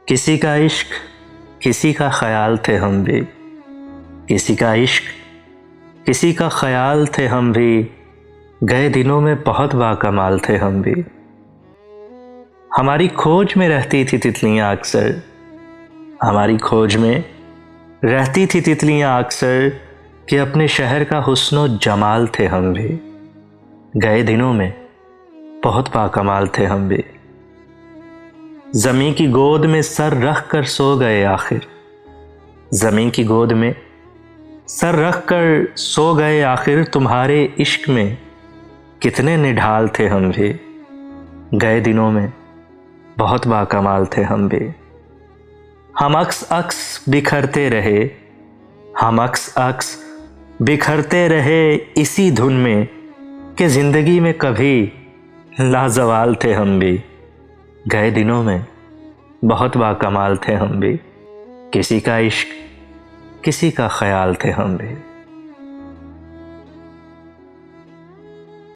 किसी का इश्क किसी का ख्याल थे हम भी, किसी का इश्क किसी का ख्याल थे हम भी, गए दिनों में बहुत बाकमाल थे हम भी। हमारी खोज में रहती थी तितलियां अक्सर, हमारी खोज में रहती थी तितलियां अक्सर, कि अपने शहर का हुस्नो जमाल थे हम भी। गए दिनों में बहुत बाकमाल थे हम भी। ज़मीं की गोद में सर रख कर सो गए आखिर, ज़मीं की गोद में सर रख कर सो गए आखिर, तुम्हारे इश्क में कितने निढाल थे हम भी। गए दिनों में बहुत बाकमाल थे हम भी। हम अक्स अक्स बिखरते रहे, हम अक्स अक्स बिखरते रहे इसी धुन में, कि ज़िंदगी में कभी लाजवाल थे हम भी। गए दिनों में बहुत बाकमाल थे हम भी। किसी का इश्क किसी का ख्याल थे हम भी।